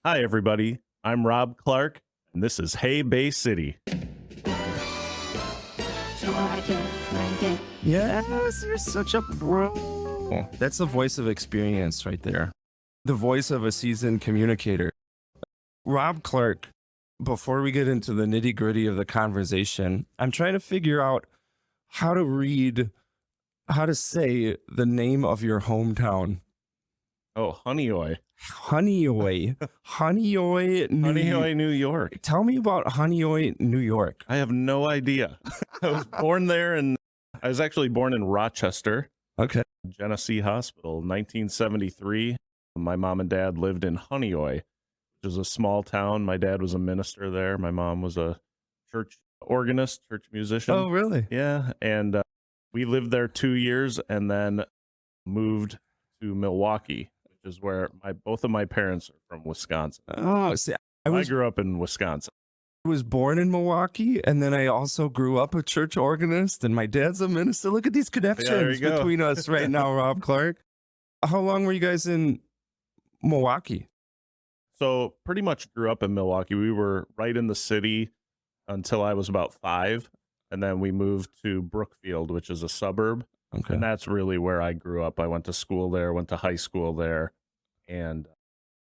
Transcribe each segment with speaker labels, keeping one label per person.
Speaker 1: Hi, everybody. I'm Rob Clark, and this is Hey Bay City.
Speaker 2: Yes, you're such a pro. That's the voice of experience right there. The voice of a seasoned communicator. Rob Clark, before we get into the nitty gritty of the conversation, I'm trying to figure out how to say the name of your hometown.
Speaker 1: Oh, Honeoye.
Speaker 2: Honeoye. Honeoye,
Speaker 1: Honeoye, New York.
Speaker 2: Tell me about Honeoye, New York.
Speaker 1: I have no idea. I was born there, and I was actually born in Rochester,
Speaker 2: Okay.
Speaker 1: Genesee Hospital, 1973. My mom and dad lived in Honeoye, which is a small town. My dad was a minister there. My mom was a church organist, church musician.
Speaker 2: Oh, really?
Speaker 1: Yeah, and we lived there 2 years and then moved to Milwaukee, which is where both of my parents are from Wisconsin.
Speaker 2: Oh, see,
Speaker 1: I grew up in Wisconsin.
Speaker 2: was born in Milwaukee, and then I also grew up a church organist, and my dad's a minister. Look at these connections
Speaker 1: you go.
Speaker 2: between us right now, Rob Clark. How long were you guys in Milwaukee?
Speaker 1: So pretty much grew up in Milwaukee. We were right in the city until I was about 5, and then we moved to Brookfield, which is a suburb.
Speaker 2: Okay.
Speaker 1: And that's really where I grew up. I went to school there, went to high school there, and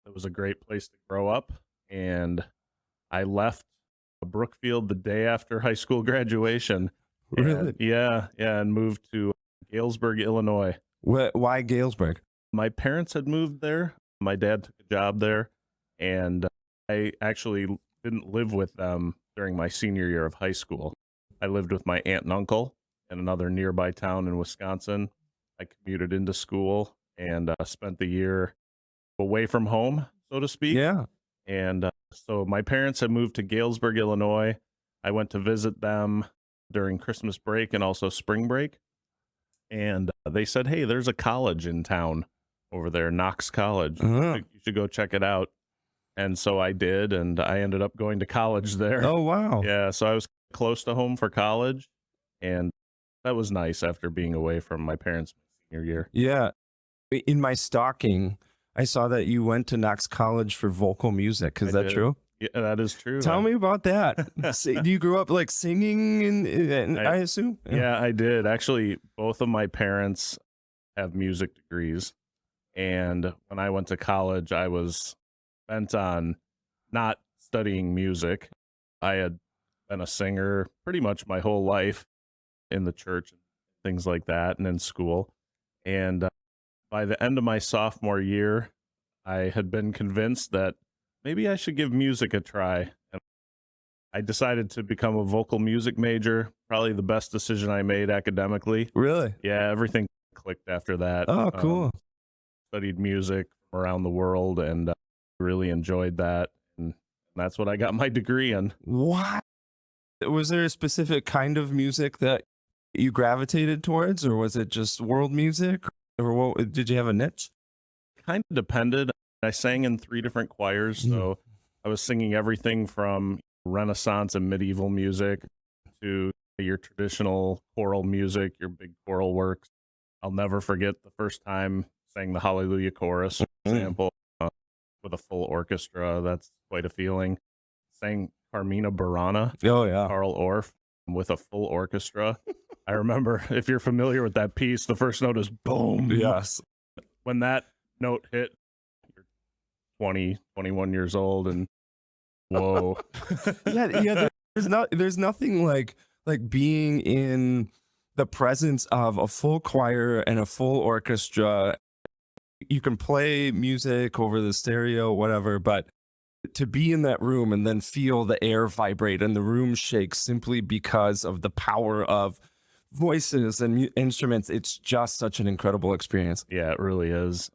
Speaker 1: it was a great place to grow up. And I left Brookfield the day after high school graduation.
Speaker 2: Really?
Speaker 1: And moved to Galesburg, Illinois.
Speaker 2: Why Galesburg?
Speaker 1: My parents had moved there. My dad took a job there, and I actually didn't live with them during my senior year of high school. I lived with my aunt and uncle in another nearby town in Wisconsin. I commuted into school and spent the year away from home, so to speak.
Speaker 2: Yeah.
Speaker 1: And so my parents had moved to Galesburg, Illinois. I went to visit them during Christmas break and also spring break. And they said, hey, there's a college in town over there, Knox College.
Speaker 2: Uh-huh.
Speaker 1: You should go check it out. And so I did, and I ended up going to college there.
Speaker 2: Oh, wow.
Speaker 1: Yeah, so I was close to home for college, and that was nice after being away from my parents' senior year.
Speaker 2: Yeah. In my stalking, I saw that you went to Knox College for vocal music. Is
Speaker 1: I
Speaker 2: that
Speaker 1: did.
Speaker 2: true?
Speaker 1: Yeah, that is true.
Speaker 2: Tell me about that. Do you grow up like singing? I assume.
Speaker 1: Yeah, I did. Actually, both of my parents have music degrees. And when I went to college, I was bent on not studying music. I had been a singer pretty much my whole life in the church and things like that and in school. And by the end of my sophomore year, I had been convinced that maybe I should give music a try. And I decided to become a vocal music major, probably the best decision I made academically.
Speaker 2: Really?
Speaker 1: Yeah, everything clicked after that.
Speaker 2: Oh, cool.
Speaker 1: Studied music from around the world and really enjoyed that. And that's what I got my degree in.
Speaker 2: What? Was there a specific kind of music that you gravitated towards, or was it just world music? Or what, did you have a niche?
Speaker 1: Kind of depended. I sang in 3 different choirs, so I was singing everything from Renaissance and medieval music to your traditional choral music, your big choral works. I'll never forget the first time sang the Hallelujah Chorus, for example, with a full orchestra. That's quite a feeling. Sang Carmina Burana,
Speaker 2: Oh, yeah.
Speaker 1: Carl Orff, with a full orchestra. I remember, if you're familiar with that piece, the first note is boom.
Speaker 2: Yes.
Speaker 1: When that note hit, you're 20, 21 years old, and whoa.
Speaker 2: Yeah. There's nothing like being in the presence of a full choir and a full orchestra. You can play music over the stereo, whatever, but to be in that room and then feel the air vibrate and the room shake simply because of the power of voices and instruments, it's just such an incredible experience.
Speaker 1: Yeah, it really is.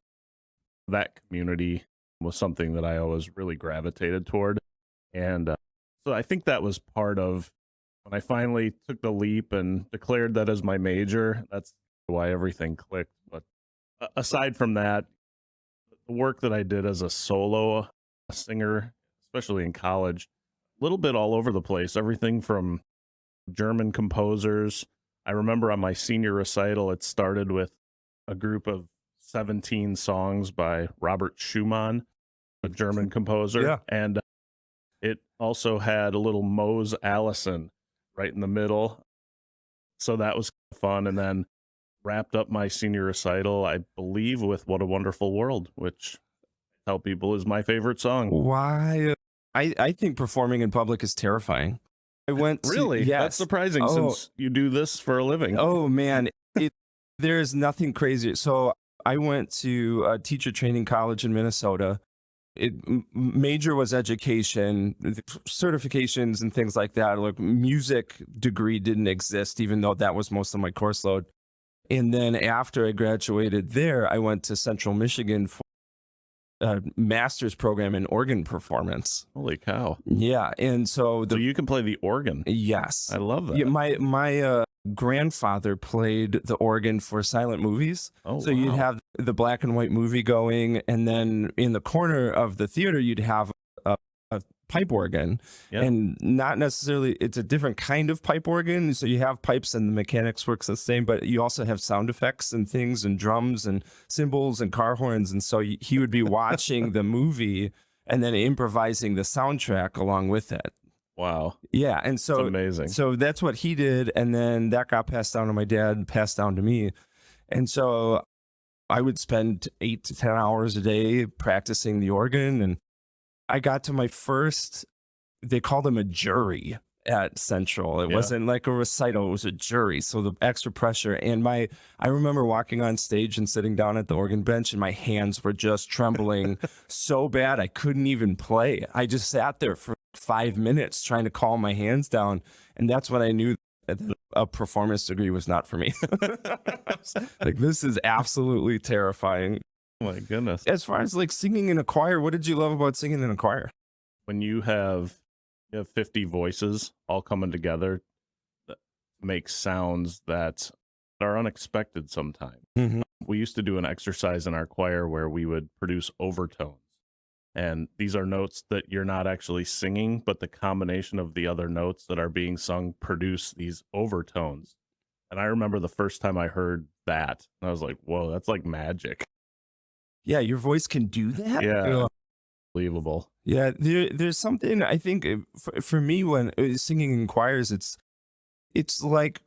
Speaker 1: That community was something that I always really gravitated toward. And so I think that was part of when I finally took the leap and declared that as my major. That's why everything clicked. But aside from that, the work that I did as a solo singer, especially in college, a little bit all over the place, everything from German composers. I remember on my senior recital, it started with a group of 17 songs by Robert Schumann. a German composer.
Speaker 2: Yeah.
Speaker 1: And it also had a little Mose Allison right in the middle. So that was fun. And then wrapped up my senior recital, I believe, with What a Wonderful World, which I tell people is my favorite song.
Speaker 2: Why? I think performing in public is terrifying. I went to,
Speaker 1: Really?
Speaker 2: yes.
Speaker 1: That's surprising
Speaker 2: Oh.
Speaker 1: since you do this for a living.
Speaker 2: Oh man, there's nothing crazier. So I went to a teacher training college in Minnesota. Major was education, certifications and things like that. Like music degree didn't exist, even though that was most of my course load. And then after I graduated there, I went to Central Michigan for a master's program in organ performance.
Speaker 1: Holy cow.
Speaker 2: Yeah. And so
Speaker 1: So you can play the organ.
Speaker 2: yes.
Speaker 1: I love that.
Speaker 2: Yeah, my grandfather played the organ for silent movies.
Speaker 1: Oh,
Speaker 2: So you'd
Speaker 1: wow.
Speaker 2: have the black and white movie going, and then in the corner of the theater, you'd have a pipe organ.
Speaker 1: Yeah.
Speaker 2: And not necessarily, it's a different kind of pipe organ. So you have pipes and the mechanics works the same, but you also have sound effects and things and drums and cymbals and car horns. And so he would be watching the movie and then improvising the soundtrack along with it.
Speaker 1: Wow.
Speaker 2: Yeah. And
Speaker 1: It's
Speaker 2: so
Speaker 1: amazing.
Speaker 2: so that's what he did. And then that got passed down to my dad, passed down to me. And so I would spend 8 to 10 hours a day practicing the organ. And I got to my first, they called him a jury at Central. It
Speaker 1: Yeah.
Speaker 2: wasn't like a recital, it was a jury. So the extra pressure. And I remember walking on stage and sitting down at the organ bench, and my hands were just trembling so bad I couldn't even play. I just sat there for 5 minutes trying to calm my hands down. And that's when I knew that a performance degree was not for me. Like, this is absolutely terrifying.
Speaker 1: Oh my goodness.
Speaker 2: As far as like singing in a choir, what did you love about singing in a choir?
Speaker 1: When you have 50 voices all coming together, that makes sounds that are unexpected sometimes.
Speaker 2: Mhm.
Speaker 1: We used to do an exercise in our choir where we would produce overtones. And these are notes that you're not actually singing, but the combination of the other notes that are being sung produce these overtones. And I remember the first time I heard that, and I was like, whoa, that's like magic.
Speaker 2: Yeah, your voice can do that?
Speaker 1: Yeah. Unbelievable.
Speaker 2: Yeah, there's something I think for me when singing in choirs, it's like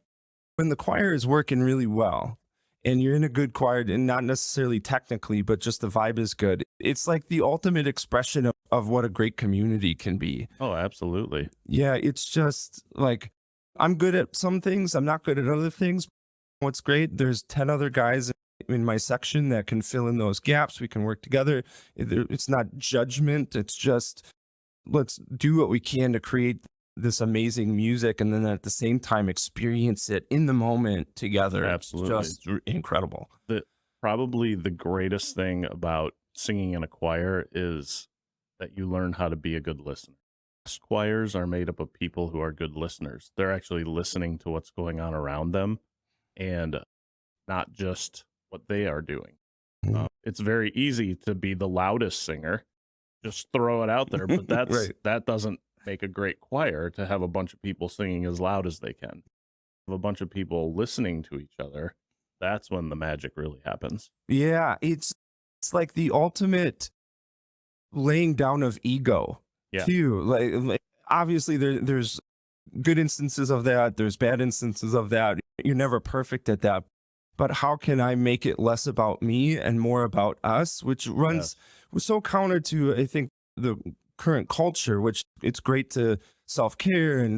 Speaker 2: when the choir is working really well and you're in a good choir, and not necessarily technically, but just the vibe is good. It's like the ultimate expression of what a great community can be.
Speaker 1: Oh, absolutely.
Speaker 2: Yeah, it's just like I'm good at some things, I'm not good at other things. What's great, there's 10 other guys in my section that can fill in those gaps. We can work together. It's not judgment. It's just, let's do what we can to create this amazing music, and then at the same time experience it in the moment together.
Speaker 1: Absolutely.
Speaker 2: It's just incredible.
Speaker 1: Probably the greatest thing about singing in a choir is that you learn how to be a good listener. Choirs are made up of people who are good listeners. They're actually listening to what's going on around them and not just what they are doing.
Speaker 2: Mhm.
Speaker 1: It's very easy to be the loudest singer. Just throw it out there, but
Speaker 2: Right.
Speaker 1: that doesn't make a great choir, to have a bunch of people singing as loud as they can. Have a bunch of people listening to each other. That's when the magic really happens.
Speaker 2: Yeah, it's like the ultimate laying down of ego.
Speaker 1: Yeah.
Speaker 2: Too. Like obviously there's good instances of that. There's bad instances of that. You're never perfect at that. But how can I make it less about me and more about us, which runs so counter to, I think, the current culture, which it's great to self-care and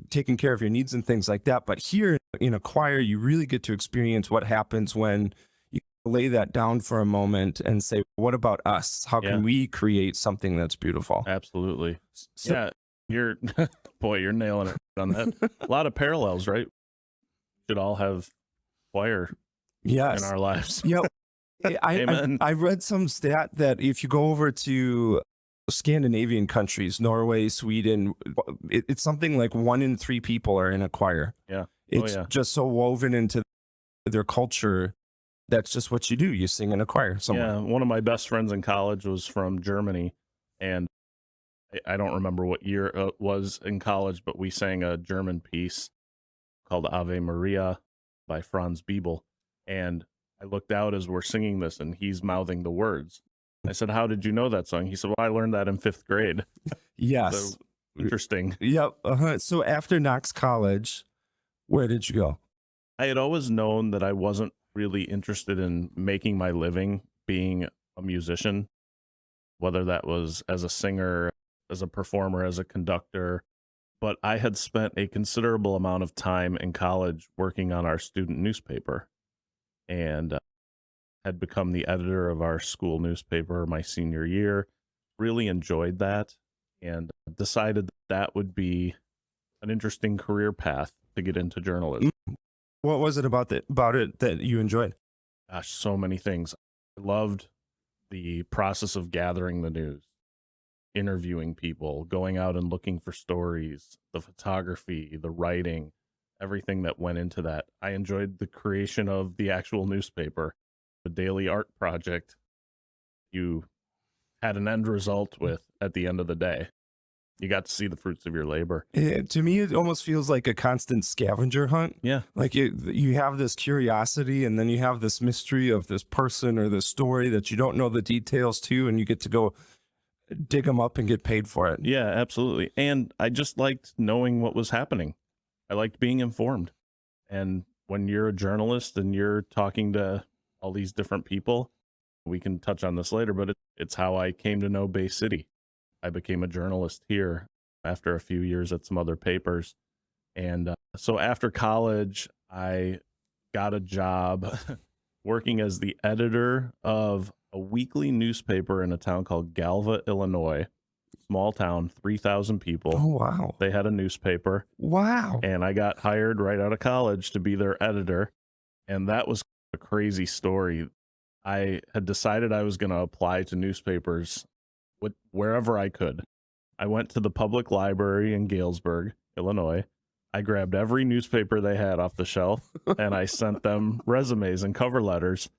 Speaker 2: taking care of your needs and things like that. But here in a choir, you really get to experience what happens when you lay that down for a moment and say, what about us? How
Speaker 1: Yeah.
Speaker 2: can we create something that's beautiful?
Speaker 1: Absolutely.
Speaker 2: So,
Speaker 1: Yeah, you're boy, you're nailing it on that. A lot of parallels, right? Should all have choir
Speaker 2: yes.
Speaker 1: in our lives.
Speaker 2: Yep.
Speaker 1: Amen.
Speaker 2: I read some stat that if you go over to Scandinavian countries, Norway, Sweden, it's something like 1 in 3 people are in a choir.
Speaker 1: Yeah.
Speaker 2: It's
Speaker 1: yeah.
Speaker 2: just so woven into their culture. That's just what you do. You sing in a choir somewhere.
Speaker 1: Yeah, one of my best friends in college was from Germany, and I don't remember what year it was in college, but we sang a German piece called Ave Maria by Franz Biebel, and I looked out as we're singing this, and he's mouthing the words. I said, how did you know that song? He said, well, I learned that in 5th grade.
Speaker 2: Yes.
Speaker 1: So interesting.
Speaker 2: Yep. So after Knox College, where did you go?
Speaker 1: I had always known that I wasn't really interested in making my living being a musician, whether that was as a singer, as a performer, as a conductor. But I had spent a considerable amount of time in college working on our student newspaper and had become the editor of our school newspaper my senior year. Really enjoyed that and decided that would be an interesting career path to get into journalism.
Speaker 2: What was it about it that you enjoyed?
Speaker 1: Gosh, so many things. I loved the process of gathering the news, interviewing people, going out and looking for stories, the photography, the writing, everything that went into that. I enjoyed the creation of the actual newspaper, the daily art project you had an end result with at the end of the day. You got to see the fruits of your labor.
Speaker 2: To me, it almost feels like a constant scavenger hunt.
Speaker 1: Yeah.
Speaker 2: Like you have this curiosity and then you have this mystery of this person or this story that you don't know the details to, and you get to go dig them up and get paid for it.
Speaker 1: Yeah, absolutely. And I just liked knowing what was happening. I liked being informed. And when you're a journalist and you're talking to all these different people, we can touch on this later, but it's how I came to know Bay City. I became a journalist here after a few years at some other papers. And so after college, I got a job working as the editor of a weekly newspaper in a town called Galva, Illinois. Small town, 3,000 people.
Speaker 2: Oh, wow.
Speaker 1: They had a newspaper.
Speaker 2: Wow.
Speaker 1: And I got hired right out of college to be their editor. And that was a crazy story. I had decided I was going to apply to newspapers wherever I could. I went to the public library in Galesburg, Illinois. I grabbed every newspaper they had off the shelf and I sent them resumes and cover letters.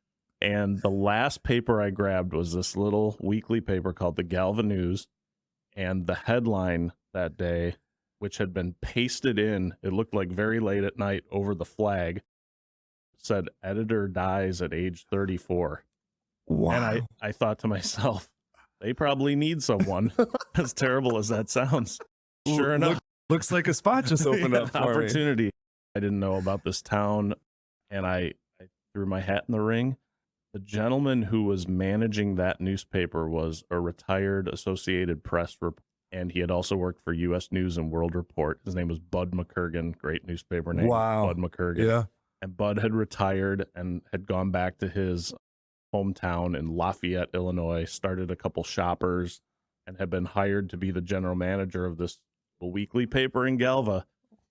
Speaker 1: And the last paper I grabbed was this little weekly paper called the Galva News. And the headline that day, which had been pasted in, it looked like very late at night over the flag, said editor dies at age 34.
Speaker 2: Wow.
Speaker 1: And I thought to myself, they probably need someone, as terrible as that sounds. Sure enough.
Speaker 2: Looks like a spot just opened up for
Speaker 1: opportunity. I didn't know about this town, and I threw my hat in the ring. The gentleman who was managing that newspaper was a retired Associated Press reporter, and he had also worked for U.S. News and World Report. His name was Bud McCurgan, great newspaper name.
Speaker 2: Wow.
Speaker 1: Bud McCurgan.
Speaker 2: Yeah.
Speaker 1: And Bud had retired and had gone back to his hometown in Lafayette, Illinois, started a couple shoppers, and had been hired to be the general manager of this weekly paper in Galva.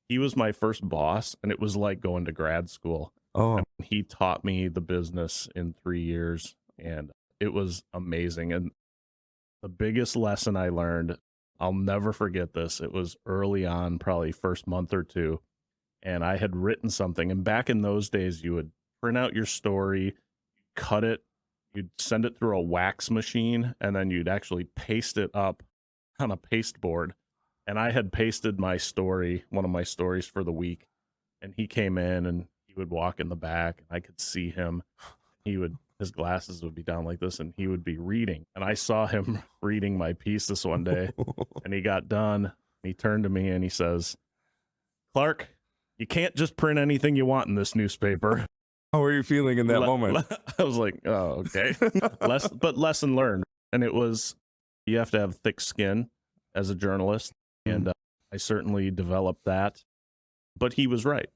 Speaker 1: He was my first boss, and it was like going to grad school.
Speaker 2: Oh.
Speaker 1: And he taught me the business in 3 years, and it was amazing. And the biggest lesson I learned, I'll never forget this. It was early on, probably first month or two, and I had written something. And back in those days, you would print out your story, cut it, you'd send it through a wax machine, and then you'd actually paste it up on a paste board. And I had pasted my story, one of my stories for the week, and he came in and he would walk in the back, and I could see him. His glasses would be down like this, and he would be reading. And I saw him reading my piece this one day, and he got done. And he turned to me and he says, "Clark, you can't just print anything you want in this newspaper."
Speaker 2: How were you feeling in that moment?
Speaker 1: I was like, oh, okay. Lesson learned. And it was, you have to have thick skin as a journalist. And I certainly developed that. But he was right.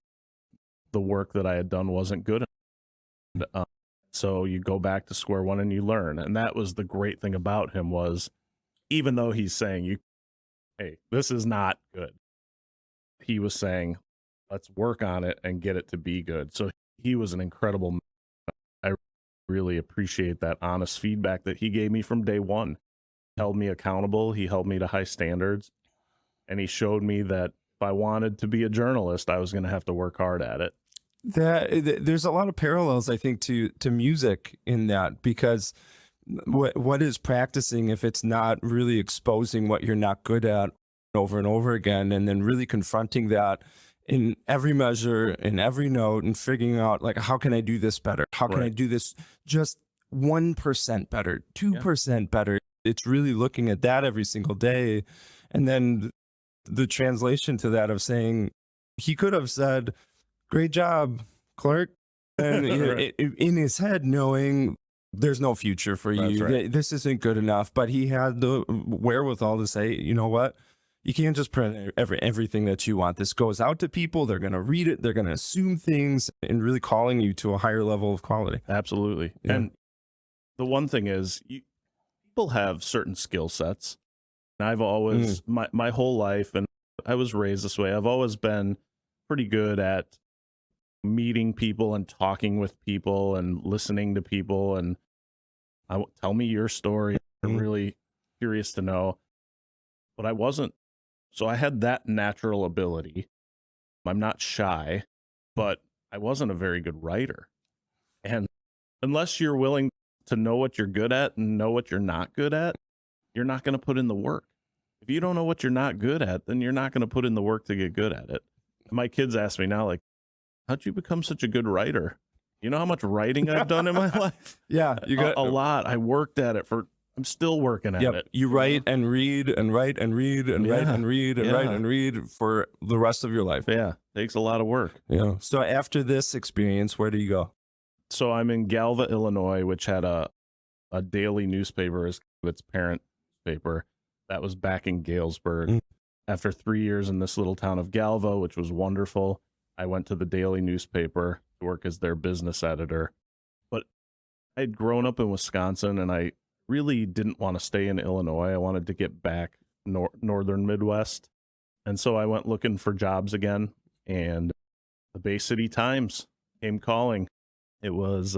Speaker 1: The work that I had done wasn't good enough. So you go back to square one and you learn. And that was the great thing about him, was even though he's saying, hey, this is not good, he was saying, let's work on it and get it to be good. So he was an incredible man. I really appreciate that honest feedback that he gave me from day one. He held me accountable. He held me to high standards. And he showed me that if I wanted to be a journalist, I was going to have to work hard at it.
Speaker 2: There's a lot of parallels, I think, to music in that, because what is practicing if it's not really exposing what you're not good at over and over again, and then really confronting that in every measure, in every note, and figuring out, like, how can I do this better? How can I do this just 1% better, 2% better. It's really looking at that every single day. And then the translation to that of saying, he could have said, great job, Clark. And
Speaker 1: Right.
Speaker 2: in his head, knowing there's no future for
Speaker 1: That's
Speaker 2: you,
Speaker 1: right.
Speaker 2: this isn't good enough. But he had the wherewithal to say, you know what? You can't just print everything that you want. This goes out to people. They're going to read it. They're going to assume things, and really calling you to a higher level of quality.
Speaker 1: Absolutely.
Speaker 2: Yeah.
Speaker 1: And the one thing is, people have certain skill sets. And I've always, my whole life, and I was raised this way, I've always been pretty good at meeting people and talking with people and listening to people. And tell me your story. I'm really curious to know. But I wasn't. So I had that natural ability. I'm not shy, but I wasn't a very good writer. And unless you're willing to know what you're good at and know what you're not good at, you're not going to put in the work. If you don't know what you're not good at, then you're not going to put in the work to get good at it. My kids ask me now, like, how'd you become such a good writer? You know how much writing I've done in my life?
Speaker 2: Yeah, you got
Speaker 1: a lot. I worked at it I'm still working at it.
Speaker 2: You write and read and write and read and write and read and write and read for the rest of your life.
Speaker 1: Yeah, takes a lot of work.
Speaker 2: Yeah. So after this experience, where do you go?
Speaker 1: So I'm in Galva, Illinois, which had a daily newspaper as its parent paper. That was back in Galesburg. After 3 years in this little town of Galva, which was wonderful, I went to the daily newspaper to work as their business editor. But I'd grown up in Wisconsin, and I really didn't want to stay in Illinois. I wanted to get back northern Midwest. And so I went looking for jobs again, and the Bay City Times came calling. It was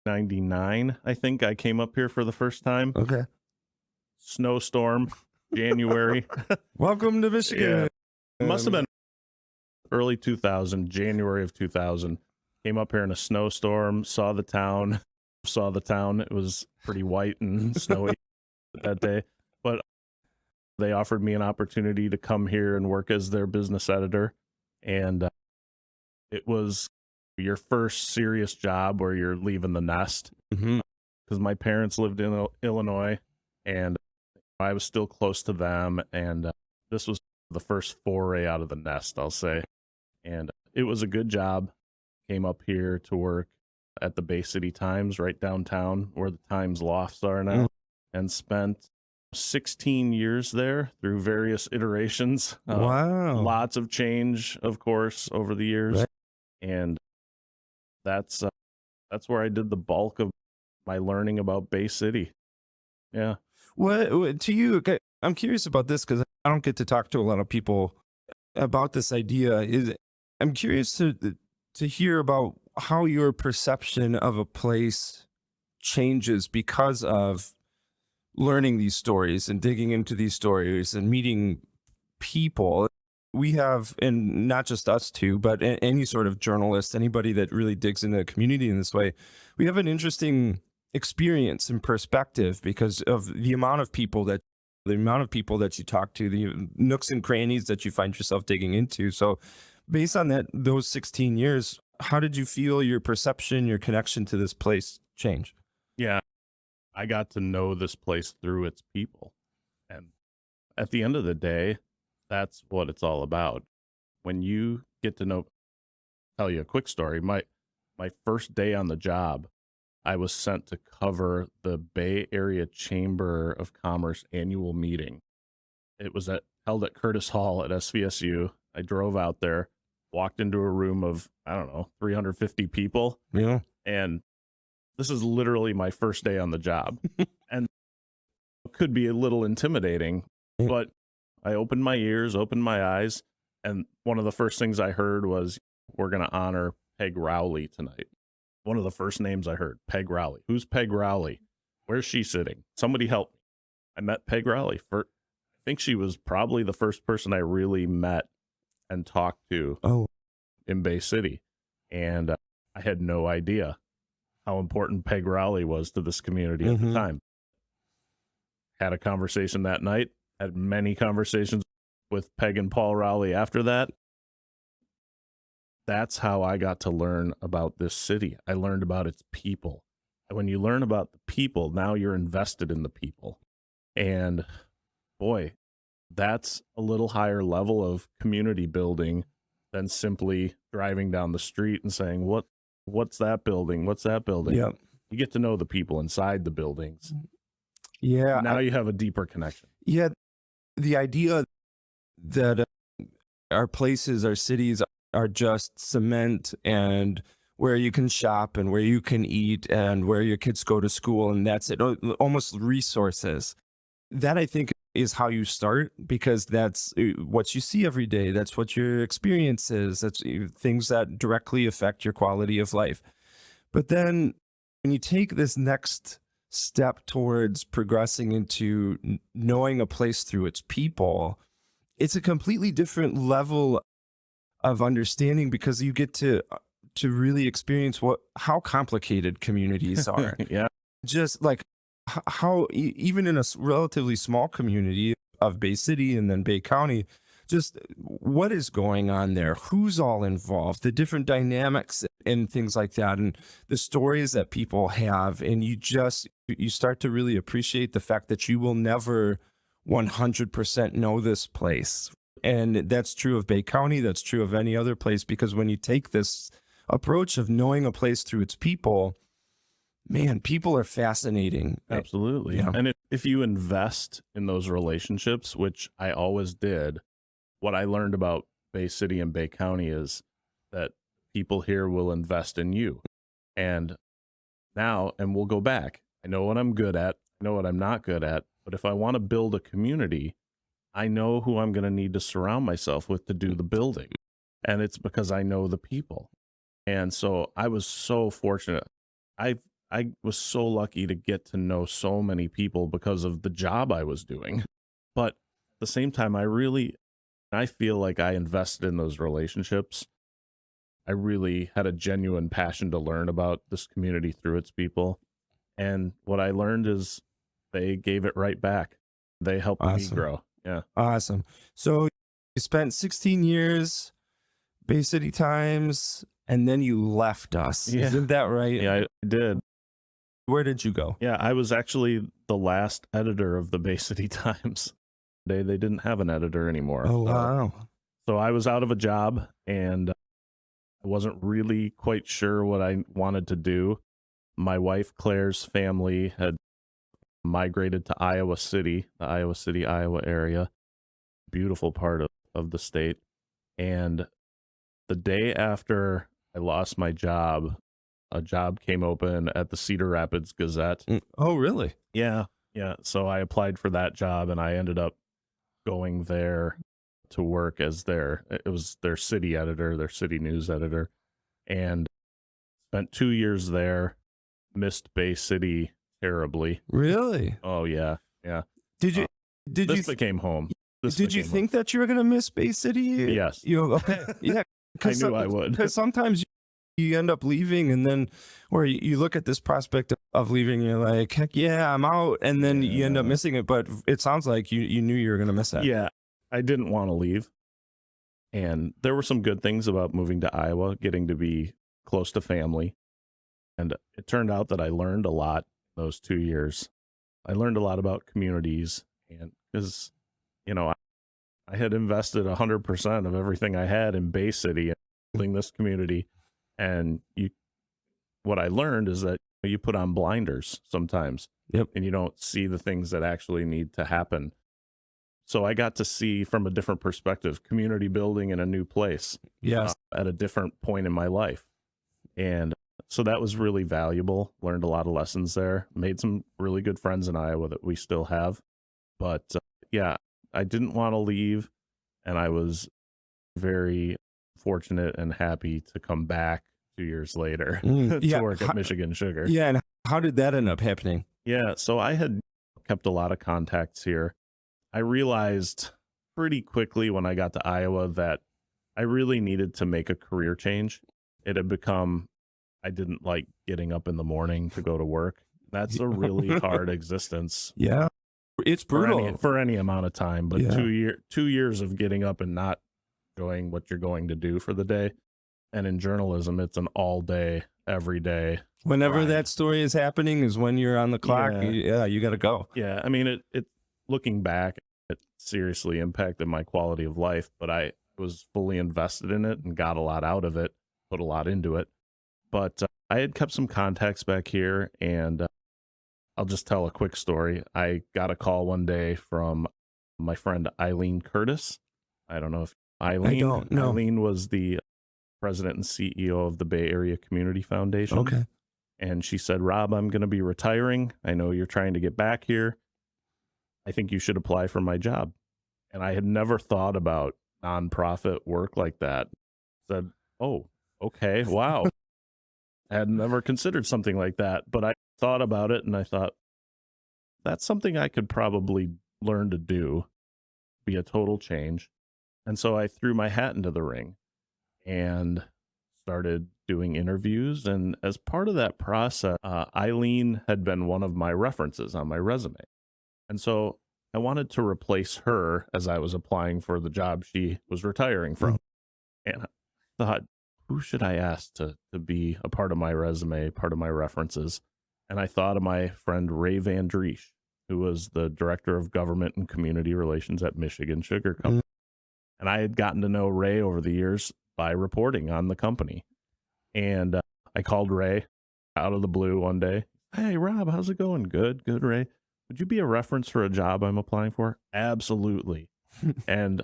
Speaker 1: 99, I think. I came up here for the first time.
Speaker 2: Okay.
Speaker 1: Snowstorm, January.
Speaker 2: Welcome to Michigan.
Speaker 1: It must have been early 2000, January of 2000. Came up here in a snowstorm, saw the town. It was pretty white and snowy that day. But they offered me an opportunity to come here and work as their business editor. And it was your first serious job where you're leaving the nest. Because my parents lived in Illinois, and I was still close to them. And this was the first foray out of the nest, I'll say. And it was a good job. Came up here to work at the Bay City Times, right downtown where the Times lofts are now, and spent 16 years there through various iterations.
Speaker 2: Wow.
Speaker 1: Lots of change, of course, over the years. Right. And that's where I did the bulk of my learning about Bay City. Yeah.
Speaker 2: What to you? I'm curious about this because I don't get to talk to a lot of people about this idea. I'm curious to hear about how your perception of a place changes because of learning these stories and digging into these stories and meeting people. We have, and not just us two, but any sort of journalist, anybody that really digs into the community in this way, we have an interesting experience and perspective because of the amount of people that you talk to, the nooks and crannies that you find yourself digging into. So based on those 16 years, how did you feel your perception, your connection to this place change?
Speaker 1: Yeah, I got to know this place through its people. And at the end of the day, that's what it's all about. When you get to know, tell you a quick story. My first day on the job, I was sent to cover the Bay Area Chamber of Commerce annual meeting. It was held at Curtis Hall at SVSU. I drove out there, walked into a room of, 350 people.
Speaker 2: Yeah.
Speaker 1: And this is literally my first day on the job. And it could be a little intimidating, but I opened my ears, opened my eyes, and one of the first things I heard was, we're going to honor Peg Rowley tonight. One of the first names I heard, Peg Rowley. Who's Peg Rowley? Where's she sitting? Somebody help me. I met Peg Rowley. I think she was probably the first person I really met and talked to in Bay City. And I had no idea how important Peg Rowley was to this community at the time. Had a conversation that night, had many conversations with Peg and Paul Rowley after that. That's how I got to learn about this city. I learned about its people. when you learn about the people, now you're invested in the people. And boy, that's a little higher level of community building than simply driving down the street and saying, what's that building? What's that building?
Speaker 2: Yep.
Speaker 1: You get to know the people inside the buildings.
Speaker 2: Yeah.
Speaker 1: Now you have a deeper connection.
Speaker 2: Yeah. The idea that our places, our cities are just cement and where you can shop and where you can eat and where your kids go to school, and that's it, almost resources. That, I think, is how you start, because that's what you see every day. That's what your experience is. That's things that directly affect your quality of life. But then when you take this next step towards progressing into knowing a place through its people, it's a completely different level of understanding, because you get to really experience how complicated communities are.
Speaker 1: Yeah.
Speaker 2: Just like how even in a relatively small community of Bay City and then Bay County, just what is going on there, who's all involved, the different dynamics and things like that, and the stories that people have. And you start to really appreciate the fact that you will never 100% know this place. And that's true of Bay County. That's true of any other place, because when you take this approach of knowing a place through its people, man, people are fascinating.
Speaker 1: Absolutely.
Speaker 2: Yeah.
Speaker 1: And if you invest in those relationships, which I always did, what I learned about Bay City and Bay County is that people here will invest in you. And we'll go back. I know what I'm good at. I know what I'm not good at. But if I want to build a community, I know who I'm going to need to surround myself with to do the building. And it's because I know the people. And so I was so fortunate. I was so lucky to get to know so many people because of the job I was doing. But at the same time, I feel like I invested in those relationships. I really had a genuine passion to learn about this community through its people. And what I learned is they gave it right back. They helped me grow. Yeah.
Speaker 2: Awesome. So you spent 16 years, Bay City Times, and then you left us.
Speaker 1: Yeah.
Speaker 2: Isn't that right?
Speaker 1: Yeah, I did.
Speaker 2: Where did you go?
Speaker 1: Yeah, I was actually the last editor of the Bay City Times. They didn't have an editor anymore.
Speaker 2: Oh, wow.
Speaker 1: So I was out of a job, and I wasn't really quite sure what I wanted to do. My wife, Claire's family had migrated to Iowa City, the Iowa City, Iowa area. Beautiful part of the state. And the day after I lost my job, a job came open at the Cedar Rapids Gazette.
Speaker 2: Oh, really?
Speaker 1: Yeah. Yeah. So I applied for that job, and I ended up going there to work as their city editor, their city news editor, and spent 2 years there. Missed Bay City terribly.
Speaker 2: Really?
Speaker 1: Oh yeah. Yeah.
Speaker 2: Did
Speaker 1: This became home.
Speaker 2: Did you think that you were going to miss Bay City?
Speaker 1: Yes.
Speaker 2: Okay. Yeah.
Speaker 1: I knew I would.
Speaker 2: Because sometimes you end up leaving, and then, or you look at this prospect of leaving, and you're like, heck yeah, I'm out. And then you end up missing it. But it sounds like you knew you were going to miss that.
Speaker 1: Yeah. I didn't want to leave. And there were some good things about moving to Iowa, getting to be close to family. And it turned out that I learned a lot those 2 years. I learned a lot about communities, and because, I had invested 100% of everything I had in Bay City and building this community. And what I learned is that you put on blinders sometimes.
Speaker 2: Yep.
Speaker 1: And you don't see the things that actually need to happen. So I got to see from a different perspective, community building in a new place.
Speaker 2: Yes.
Speaker 1: At a different point in my life. And so that was really valuable. Learned a lot of lessons there. Made some really good friends in Iowa that we still have. But yeah, I didn't want to leave. And I was very fortunate and happy to come back 2 years later to work at Michigan Sugar.
Speaker 2: Yeah. And how did that end up happening?
Speaker 1: Yeah. So I had kept a lot of contacts here. I realized pretty quickly when I got to Iowa that I really needed to make a career change. It had become, I didn't like getting up in the morning to go to work. That's a really hard existence.
Speaker 2: Yeah. It's brutal
Speaker 1: for any amount of time, but
Speaker 2: Yeah.
Speaker 1: 2 years of getting up and not enjoying what you're going to do for the day, And in journalism, it's an all day, every day.
Speaker 2: Whenever
Speaker 1: grind.
Speaker 2: that story is happening is when you're on the clock.
Speaker 1: Yeah.
Speaker 2: You got to go.
Speaker 1: Yeah, I mean, it looking back, it seriously impacted my quality of life, but I was fully invested in it and got a lot out of it, put a lot into it. But I had kept some contacts back here, and I'll just tell a quick story. I got a call one day from my friend Eileen Curtis. I don't know if Eileen.
Speaker 2: I don't know.
Speaker 1: Eileen was the president and CEO of the Bay Area Community Foundation.
Speaker 2: Okay.
Speaker 1: And she said, Rob, I'm going to be retiring. I know you're trying to get back here. I think you should apply for my job. And I had never thought about nonprofit work like that. Said, oh, okay, wow. I had never considered something like that, but I thought about it and I thought, that's something I could probably learn to do, be a total change. And so I threw my hat into the ring and started doing interviews. And as part of that process, Eileen had been one of my references on my resume. And so I wanted to replace her as I was applying for the job she was retiring from. And I thought, who should I ask to be a part of my resume, part of my references? And I thought of my friend Ray Van Driesch, who was the director of government and community relations at Michigan Sugar Company. And I had gotten to know Ray over the years by reporting on the company. And I called Ray out of the blue one day. Hey, Rob, how's it going? Good, Ray. Would you be a reference for a job I'm applying for? Absolutely. And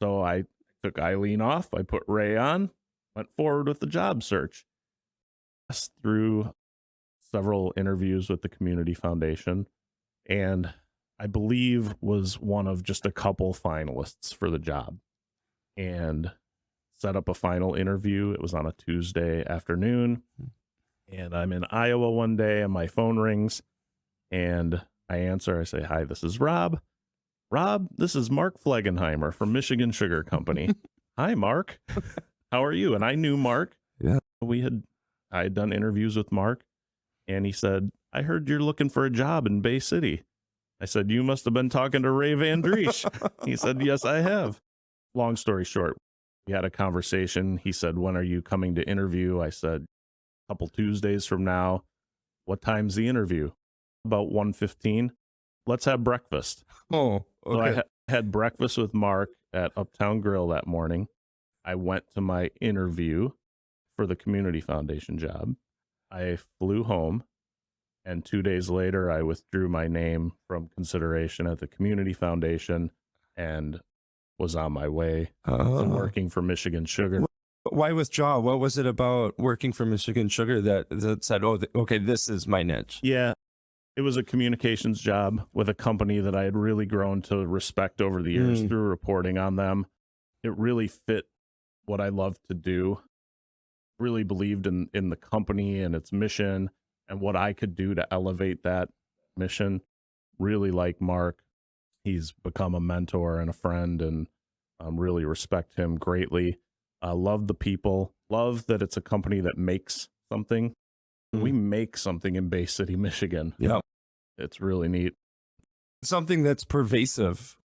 Speaker 1: so I took Eileen off. I put Ray on, went forward with the job search. Through several interviews with the Community Foundation, and I believe was one of just a couple finalists for the job, and set up a final interview. It was on a Tuesday afternoon, and I'm in Iowa one day and my phone rings and I answer. I say, hi, this is Rob. Rob, this is Mark Flegenheimer from Michigan Sugar Company. Hi, Mark. How are you? And I knew Mark.
Speaker 2: Yeah.
Speaker 1: I had done interviews with Mark, and he said, I heard you're looking for a job in Bay City. I said, you must have been talking to Ray Van Driesch. He said, yes, I have. Long story short, we had a conversation. He said, when are you coming to interview? I said, a couple Tuesdays from now. What time's the interview? About 1:15. Let's have breakfast.
Speaker 2: Oh, okay.
Speaker 1: So I had breakfast with Mark at Uptown Grill that morning. I went to my interview for the Community Foundation job. I flew home, and 2 days later, I withdrew my name from consideration at the Community Foundation and was on my way to working for Michigan Sugar.
Speaker 2: Why withdraw? What was it about working for Michigan Sugar that said, oh, okay, this is my niche?
Speaker 1: Yeah, it was a communications job with a company that I had really grown to respect over the years through reporting on them. It really fit what I love to do. Really believed in the company and its mission and what I could do to elevate that mission. Really like Mark. He's become a mentor and a friend, and really respect him greatly. Love the people. Love that it's a company that makes something. We make something in Bay City, Michigan.
Speaker 2: Yeah.
Speaker 1: It's really neat.
Speaker 2: Something that's pervasive.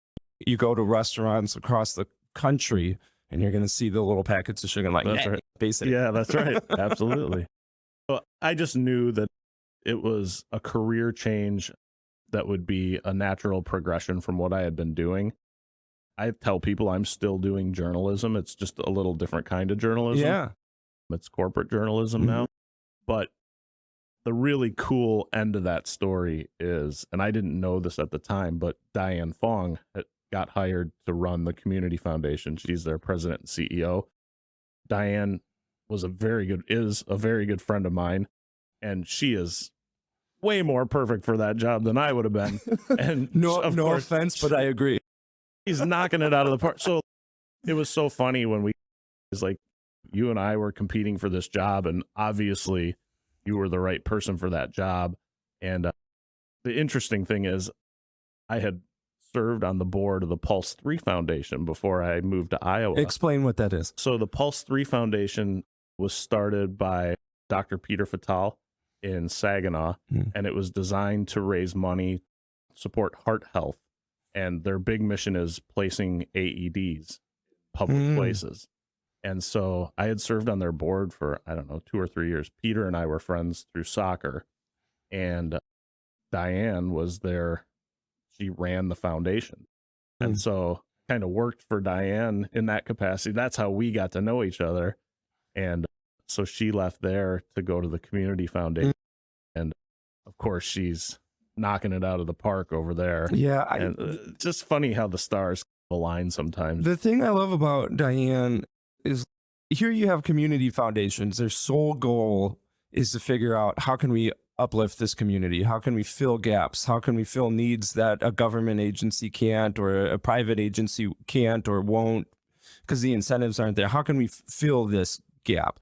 Speaker 2: You go to restaurants across the country and you're going to see the little packets of sugar like,
Speaker 1: That's right.
Speaker 2: Bay City.
Speaker 1: Yeah, that's right. Absolutely. So I just knew that it was a career change that would be a natural progression from what I had been doing. I tell people I'm still doing journalism. It's just a little different kind of journalism.
Speaker 2: Yeah.
Speaker 1: It's corporate journalism now. But the really cool end of that story is, and I didn't know this at the time, but Diane Fong got hired to run the Community Foundation. She's their president and CEO. Diane is a very good friend of mine, and she is way more perfect for that job than I would have been. And
Speaker 2: No
Speaker 1: course,
Speaker 2: offense, but I agree.
Speaker 1: He's knocking it out of the park. So it was so funny when it's like you and I were competing for this job, and obviously you were the right person for that job. And the interesting thing is I had served on the board of the Pulse 3 Foundation before I moved to Iowa.
Speaker 2: Explain what that is.
Speaker 1: So the Pulse 3 Foundation was started by Dr. Peter Fatal in Saginaw, and it was designed to raise money, support heart health. And their big mission is placing AEDs in public places. And so I had served on their board for, I don't know, 2 or 3 years. Peter and I were friends through soccer, and Diane was there. She ran the foundation. And
Speaker 2: Mm.
Speaker 1: so kind of worked for Diane in that capacity. That's how we got to know each other. And so she left there to go to the community foundation. And of course, she's knocking it out of the park over there.
Speaker 2: Yeah,
Speaker 1: And just funny how the stars align sometimes.
Speaker 2: the thing I love about Diane is here you have community foundations. Their sole goal is to figure out how can we uplift this community? How can we fill gaps? How can we fill needs that a government agency can't, or a private agency can't or won't, because the incentives aren't there? How can we fill this gap?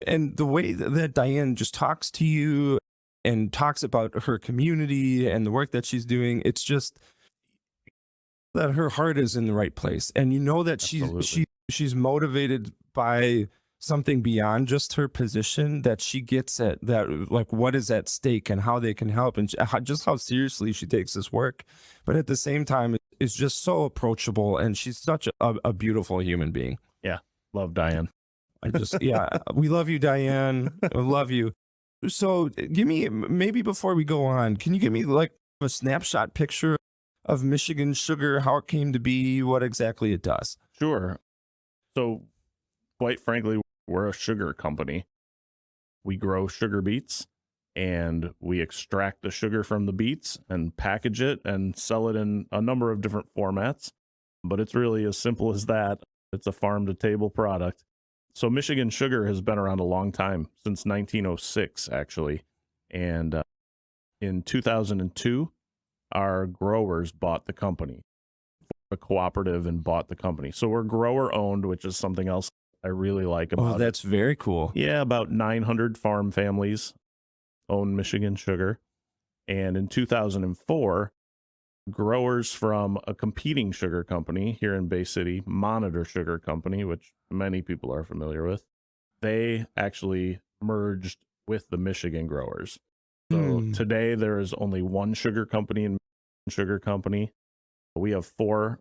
Speaker 2: And the way that Diane just talks to you and talks about her community and the work that she's doing, it's just that her heart is in the right place. And you know that she's motivated by something beyond just her position, that she gets at that, like what is at stake and how they can help, and just how seriously she takes this work. But at the same time, it's just so approachable, and she's such a beautiful human being.
Speaker 1: Yeah. Love Diane.
Speaker 2: Yeah, we love you, Diane. I love you. So give me, maybe before we go on, can you give me like a snapshot picture of Michigan Sugar, how it came to be, what exactly it does?
Speaker 1: Sure. So quite frankly, we're a sugar company. We grow sugar beets, and we extract the sugar from the beets and package it and sell it in a number of different formats. But it's really as simple as that. It's a farm to table product. So Michigan Sugar has been around a long time, since 1906, actually. And in 2002, our growers bought the company, a cooperative, and bought the company. So we're grower owned, which is something else I really like about
Speaker 2: Oh, that's very cool.
Speaker 1: Yeah, about 900 farm families own Michigan Sugar. And in 2004, growers from a competing sugar company here in Bay City, Monitor Sugar Company, which many people are familiar with, they actually merged with the Michigan growers. So today there is only one sugar company in Sugar Company. We have 4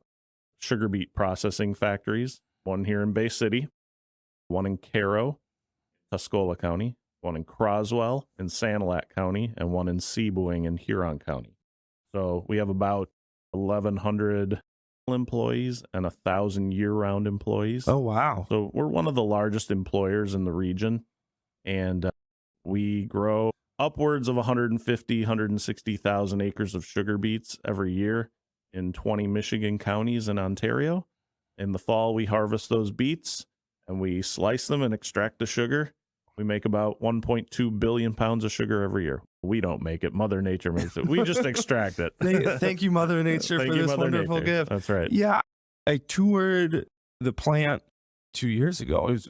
Speaker 1: sugar beet processing factories, one here in Bay City, one in Cairo, Tuscola County, one in Croswell in Sanilac County, and one in Seaboing in Huron County. So we have about 1,100 employees and 1,000 year-round employees.
Speaker 2: Oh, wow.
Speaker 1: So we're one of the largest employers in the region, and we grow upwards of 150, 160,000 acres of sugar beets every year in 20 Michigan counties in Ontario. In the fall, we harvest those beets and we slice them and extract the sugar. We make about 1.2 billion pounds of sugar every year. We don't make it. Mother Nature makes it. We just extract it.
Speaker 2: Thank you, Mother Nature, for this wonderful gift.
Speaker 1: That's right.
Speaker 2: Yeah, I toured the plant 2 years ago. It was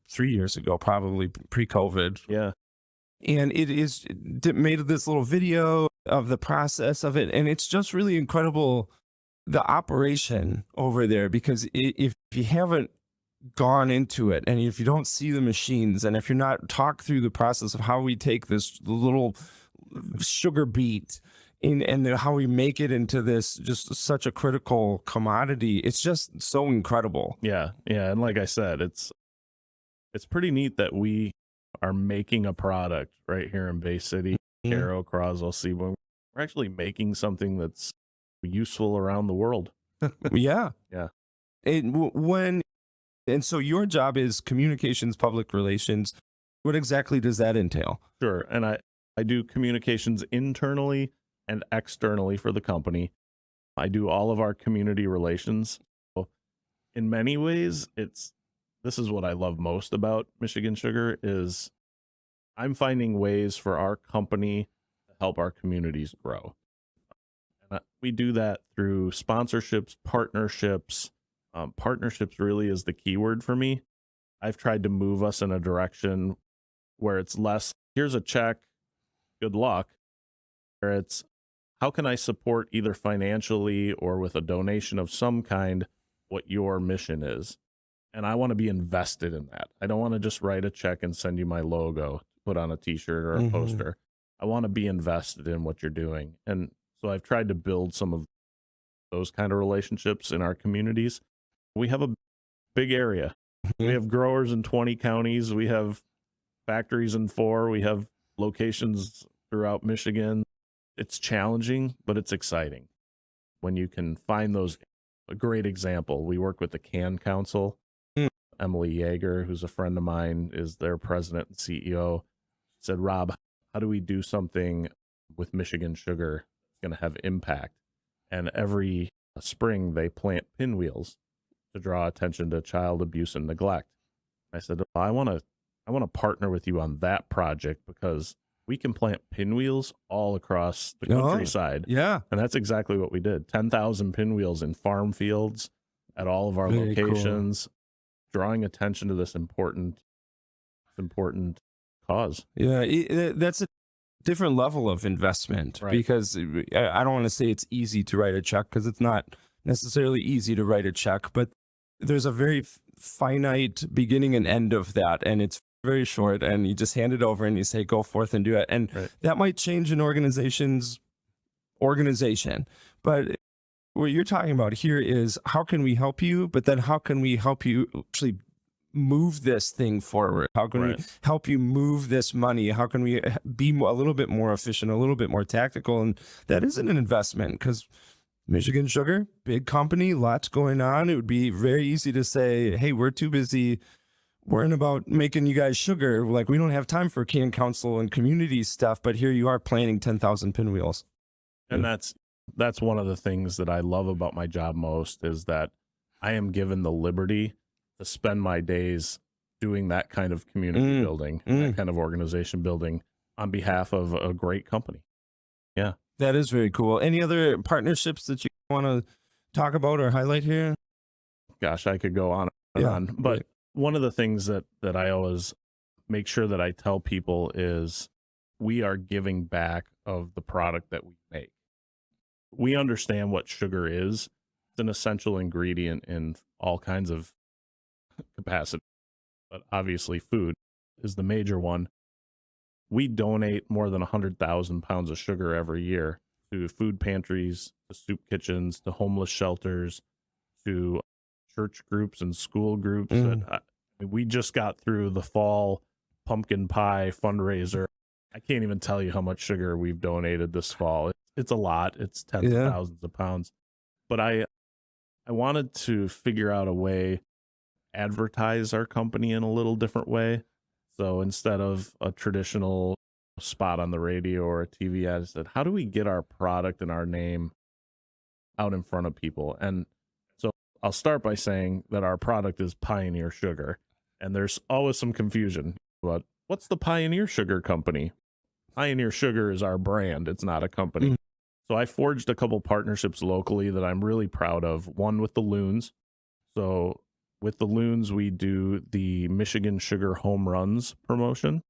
Speaker 2: 3 years ago, probably pre-COVID.
Speaker 1: Yeah.
Speaker 2: And made this little video of the process of it. And it's just really incredible, the operation over there, because if you haven't gone into it, and if you don't see the machines, and if you're not talk through the process of how we take this little sugar beet and how we make it into this just such a critical commodity, it's just so incredible.
Speaker 1: Yeah. And like I said, it's pretty neat that we are making a product right here in Bay City, Cairo, Croswell, Seaboing. We're actually making something that's useful around the world.
Speaker 2: Yeah.
Speaker 1: Yeah.
Speaker 2: And so your job is communications, public relations. What exactly does that entail?
Speaker 1: Sure. And I do communications internally and externally for the company. I do all of our community relations. So in many ways, this is what I love most about Michigan Sugar is I'm finding ways for our company to help our communities grow. And we do that through sponsorships, partnerships. Partnerships really is the key word for me. I've tried to move us in a direction where it's less, here's a check, good luck, where it's, how can I support either financially or with a donation of some kind what your mission is? And I want to be invested in that. I don't want to just write a check and send you my logo, put on a t-shirt or a poster. I want to be invested in what you're doing. And so I've tried to build some of those kind of relationships in our communities. We have a big area. We have growers in 20 counties. We have factories in 4. We have locations throughout Michigan. It's challenging, but it's exciting when you can find those. A great example, we work with the Can Council. Emily Yeager, who's a friend of mine, is their president and CEO, said, Rob, how do we do something with Michigan sugar that's going to have impact? And every spring they plant pinwheels to draw attention to child abuse and neglect. I said, I want to partner with you on that project because we can plant pinwheels all across the countryside.
Speaker 2: Yeah.
Speaker 1: And that's exactly what we did. 10,000 pinwheels in farm fields at all of our locations, drawing attention to this important cause.
Speaker 2: Yeah, that's a different level of investment, because I don't want to say it's easy to write a check, because it's not necessarily easy to write a check, but there's a very finite beginning and end of that, and it's very short, and you just hand it over and you say, go forth and do it. And that might change an organization, but what you're talking about here is how can we help you, but then how can we help you actually move this thing forward? How can we help you move this money? How can we be a little bit more efficient, a little bit more tactical? And that isn't an investment, because Michigan Sugar, big company, lots going on. It would be very easy to say, hey, we're too busy worrying about making you guys sugar. Like, we don't have time for Can Council and community stuff, but here you are planting 10,000 pinwheels.
Speaker 1: And that's one of the things that I love about my job most, is that I am given the liberty to spend my days doing that kind of community building, that kind of organization building on behalf of a great company. Yeah.
Speaker 2: That is very cool. Any other partnerships that you want to talk about or highlight here?
Speaker 1: Gosh, I could go on and on. But one of the things that I always make sure that I tell people is we are giving back of the product that we make. We understand what sugar is. It's an essential ingredient in all kinds of capacity, but obviously food is the major one. We donate more than 100,000 pounds of sugar every year to food pantries, to soup kitchens, to homeless shelters, to church groups and school groups. We just got through the fall pumpkin pie fundraiser. I can't even tell you how much sugar we've donated this fall. It's a lot. It's tens of thousands of pounds. But I wanted to figure out a way advertise our company in a little different way. So instead of a traditional spot on the radio or a TV ad, I said, how do we get our product and our name out in front of people? And so I'll start by saying that our product is Pioneer Sugar. And there's always some confusion about what's the Pioneer Sugar company? Pioneer Sugar is our brand. It's not a company. So I forged a couple partnerships locally that I'm really proud of. One with the Loons. So with the Loons, we do the Michigan Sugar Home Runs promotion.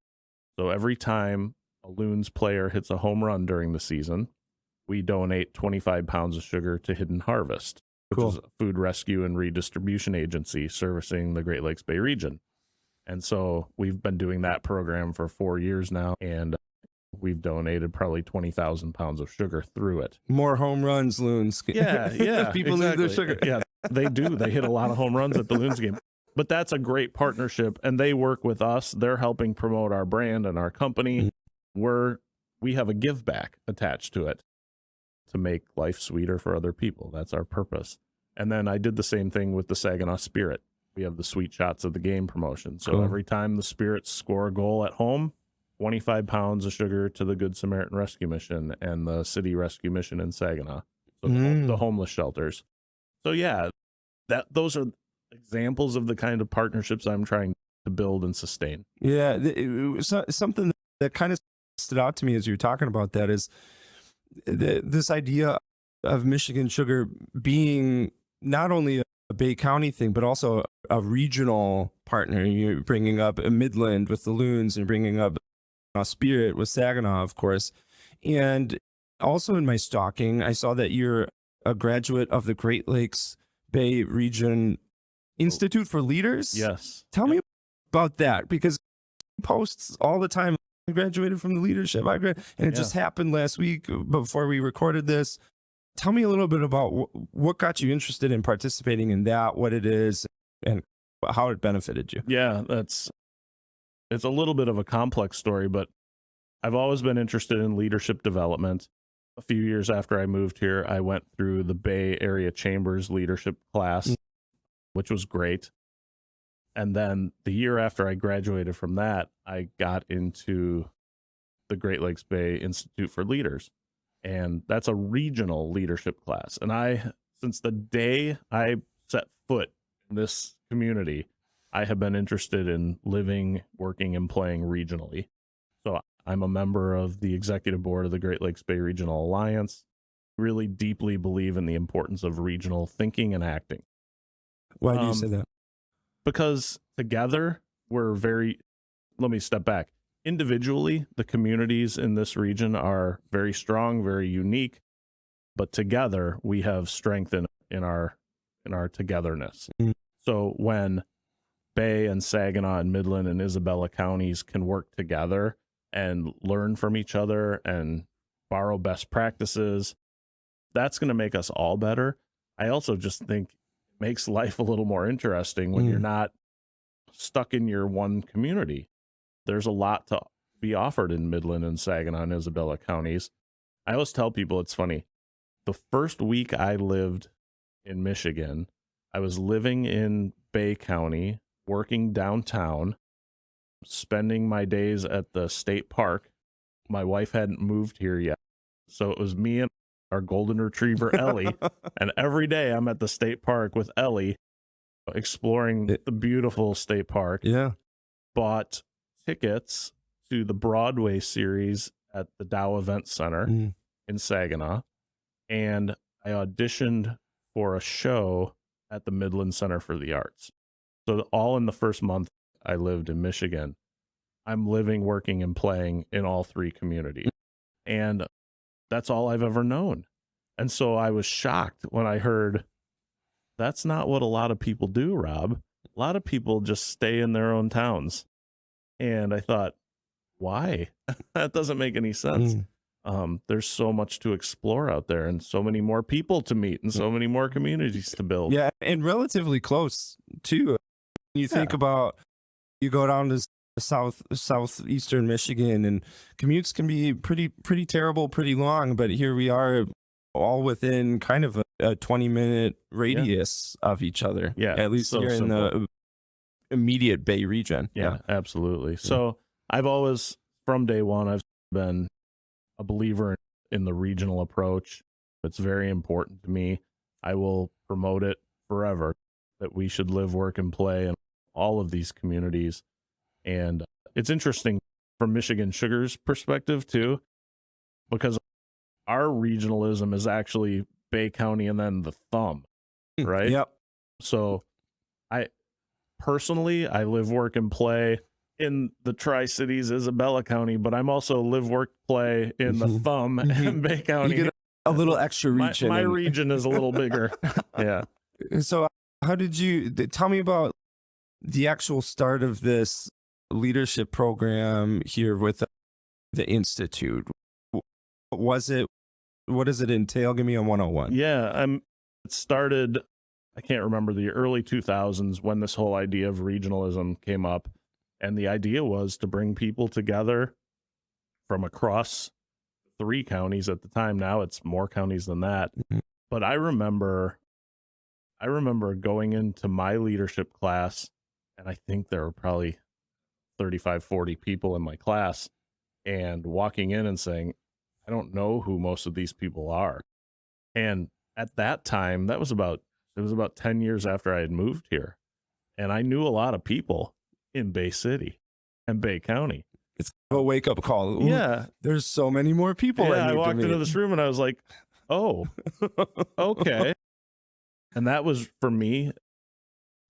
Speaker 1: So every time a Loons player hits a home run during the season, we donate 25 pounds of sugar to Hidden Harvest, which is a food rescue and redistribution agency servicing the Great Lakes Bay region. And so we've been doing that program for 4 years now, and we've donated probably 20,000 pounds of sugar through it.
Speaker 2: More home runs, Loons.
Speaker 1: Yeah.
Speaker 2: People need their sugar.
Speaker 1: Yeah, they do. They hit a lot of home runs at the Loons game. But that's a great partnership, and they work with us. They're helping promote our brand and our company. We have a give back attached to it to make life sweeter for other people. That's our purpose. And then I did the same thing with the Saginaw Spirit. We have the Sweet Shots of the Game promotion. So every time the Spirits score a goal at home, 25 pounds of sugar to the Good Samaritan Rescue Mission and the City Rescue Mission in Saginaw, so the homeless shelters. So yeah, those are examples of the kind of partnerships I'm trying to build and sustain.
Speaker 2: Yeah, something that kind of stood out to me as you were talking about that is this idea of Michigan Sugar being not only a Bay County thing, but also a regional partner. You're bringing up a Midland with the Loons and bringing up Spirit with Saginaw, of course. And also in my stalking, I saw that you're a graduate of the Great Lakes Bay Region Institute for Leaders.
Speaker 1: Yes.
Speaker 2: Tell me about that, because posts all the time. I graduated from the leadership. And it just happened last week before we recorded this. Tell me a little bit about what got you interested in participating in that, what it is, and how it benefited you.
Speaker 1: Yeah, it's a little bit of a complex story, but I've always been interested in leadership development. A few years after I moved here, I went through the Bay Area Chambers leadership class, which was great. And then the year after I graduated from that, I got into the Great Lakes Bay Institute for Leaders. And that's a regional leadership class. And since the day I set foot in this community, I have been interested in living, working, and playing regionally. So I'm a member of the executive board of the Great Lakes Bay Regional Alliance. Really deeply believe in the importance of regional thinking and acting.
Speaker 2: Why do you say that?
Speaker 1: Because together let me step back. Individually, the communities in this region are very strong, very unique, but together we have strength in our togetherness. So when Bay and Saginaw and Midland and Isabella counties can work together and learn from each other and borrow best practices, that's going to make us all better. I also just think it makes life a little more interesting when you're not stuck in your one community. There's a lot to be offered in Midland and Saginaw and Isabella counties. I always tell people, it's funny. The first week I lived in Michigan, I was living in Bay County, working downtown, spending my days at the state park. My wife hadn't moved here yet. So it was me and our golden retriever, Ellie. And every day I'm at the state park with Ellie, exploring the beautiful state park.
Speaker 2: Yeah.
Speaker 1: Bought tickets to the Broadway series at the Dow Event Center in Saginaw. And I auditioned for a show at the Midland Center for the Arts. So all in the first month I lived in Michigan, I'm living, working, and playing in all three communities. And that's all I've ever known. And so I was shocked when I heard that's not what a lot of people do, Rob. A lot of people just stay in their own towns. And I thought, why? That doesn't make any sense. There's so much to explore out there and so many more people to meet and so many more communities to build.
Speaker 2: Yeah, and relatively close too. You think about, you go down to southeastern Michigan, and commutes can be pretty terrible, pretty long, but here we are all within kind of a 20-minute radius of each other.
Speaker 1: Yeah,
Speaker 2: at least
Speaker 1: so
Speaker 2: here in the immediate Bay region.
Speaker 1: Yeah, absolutely. So I've always, from day one, I've been a believer in the regional approach. It's very important to me. I will promote it forever, that we should live, work, and play in all of these communities. And it's interesting from Michigan Sugar's perspective too, because our regionalism is actually Bay County and then the thumb, right?
Speaker 2: Yep.
Speaker 1: So I live, work, and play in the Tri-Cities, Isabella County, but I'm also live, work, play in the thumb and Bay County.
Speaker 2: You get a little extra reach.
Speaker 1: My region is a little bigger. Yeah.
Speaker 2: So how did you, tell me about the actual start of this leadership program here with the Institute? What does it entail? Give me a 101.
Speaker 1: Yeah, it started, I can't remember, the early 2000s when this whole idea of regionalism came up. And the idea was to bring people together from across 3 counties at the time. Now it's more counties than that. But I remember going into my leadership class, and I think there were probably 35, 40 people in my class, and walking in and saying, I don't know who most of these people are. And at that time, it was about 10 years after I had moved here. And I knew a lot of people in Bay City and Bay County.
Speaker 2: It's a wake-up call. Ooh,
Speaker 1: yeah.
Speaker 2: There's so many more people.
Speaker 1: Yeah, I walked into this room and I was like, oh, okay. And that was, for me,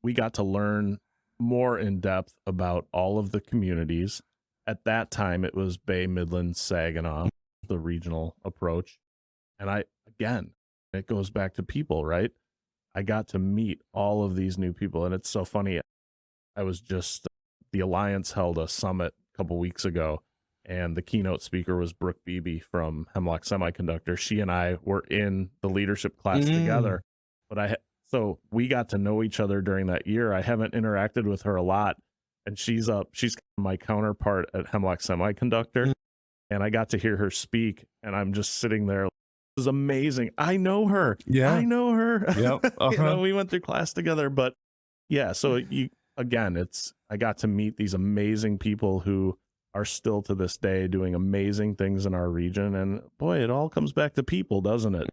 Speaker 1: we got to learn more in depth about all of the communities. At that time, it was Bay, Midland, Saginaw, the regional approach. And it goes back to people, right? I got to meet all of these new people. And it's so funny. The Alliance held a summit a couple weeks ago, and the keynote speaker was Brooke Beebe from Hemlock Semiconductor. She and I were in the leadership class together, but So we got to know each other during that year. I haven't interacted with her a lot, and she's my counterpart at Hemlock Semiconductor, and I got to hear her speak, and I'm just sitting there. This is amazing. I know her.
Speaker 2: Yeah.
Speaker 1: I know her.
Speaker 2: Yep.
Speaker 1: You know, we went through class together, but yeah. So I got to meet these amazing people who are still to this day doing amazing things in our region, and boy, it all comes back to people, doesn't it?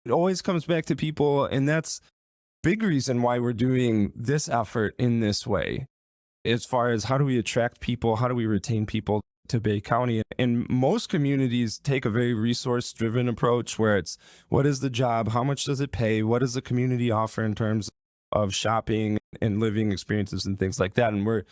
Speaker 2: It always comes back to people, and that's a big reason why we're doing this effort in this way. As far as how do we attract people, how do we retain people to Bay County? And most communities take a very resource-driven approach where it's, what is the job? How much does it pay? What does the community offer in terms of shopping and living experiences and things like that? And we're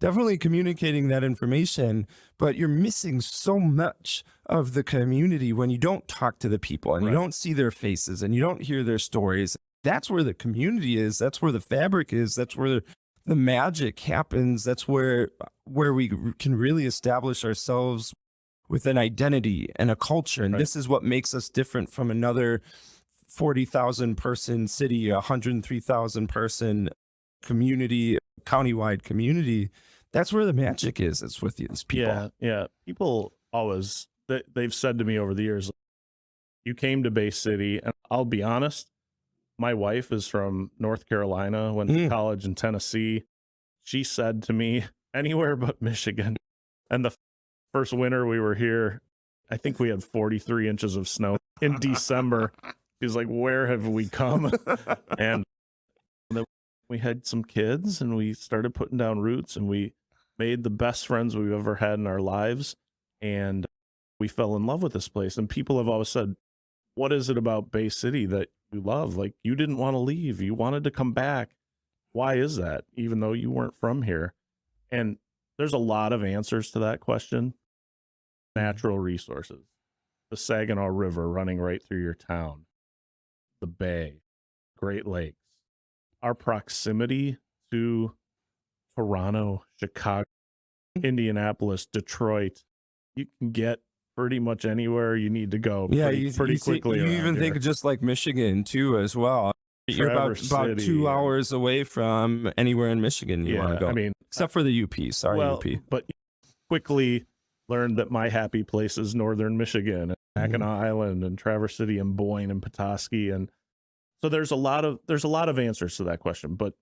Speaker 2: definitely communicating that information, but you're missing so much of the community when you don't talk to the people and you don't see their faces and you don't hear their stories. That's where the community is. That's where the fabric is. That's where the magic happens. That's where we can really establish ourselves with an identity and a culture. And this is what makes us different from another 40,000 person city, 103,000 person community, countywide community. That's where the magic is. It's with these people.
Speaker 1: Yeah. People always, they've said to me over the years, you came to Bay City, and I'll be honest, my wife is from North Carolina, went to college in Tennessee. She said to me, anywhere but Michigan. And the first winter we were here, I think we had 43 inches of snow in December. She's like, where have we come? And then we had some kids, and we started putting down roots, and we made the best friends we've ever had in our lives. And we fell in love with this place. And people have always said, what is it about Bay City that you love? Like, you didn't want to leave. You wanted to come back. Why is that? Even though you weren't from here. And there's a lot of answers to that question. Natural resources, the Saginaw River running right through your town, the Bay, Great Lakes, our proximity to Toronto, Chicago, Indianapolis, Detroit. You can get pretty much anywhere you need to go pretty quickly.
Speaker 2: You even think just like Michigan too as well. You're about 2 hours away from anywhere in Michigan you want to go. I mean, except for the UP. Sorry, UP.
Speaker 1: But quickly learned that my happy place is northern Michigan, and Mackinac Island, and Traverse City, and Boyne, and Petoskey, and so there's a lot of answers to that question. But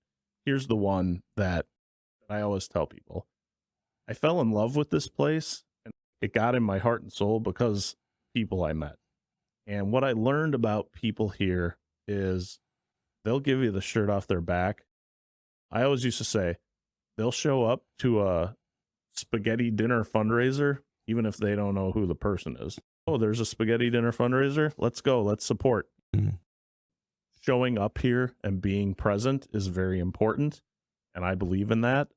Speaker 1: here's the one that I always tell people: I fell in love with this place, and it got in my heart and soul because people I met. And what I learned about people here is they'll give you the shirt off their back. I always used to say they'll show up to a spaghetti dinner fundraiser, even if they don't know who the person is. Oh, there's a spaghetti dinner fundraiser. Let's go. Let's support. Showing up here and being present is very important. And I believe in that.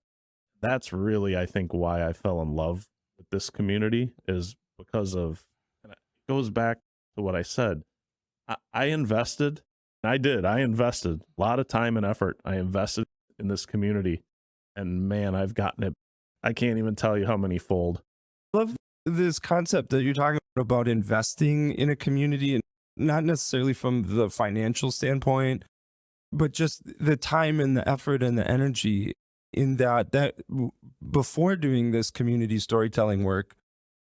Speaker 1: That's really, I think, why I fell in love with this community, is because of, and it goes back to what I said. I invested a lot of time and effort. I invested in this community, and man, I've gotten it. I can't even tell you how many fold.
Speaker 2: I love this concept that you're talking about investing in a community, and not necessarily from the financial standpoint, but just the time and the effort and the energy in that before doing this community storytelling work,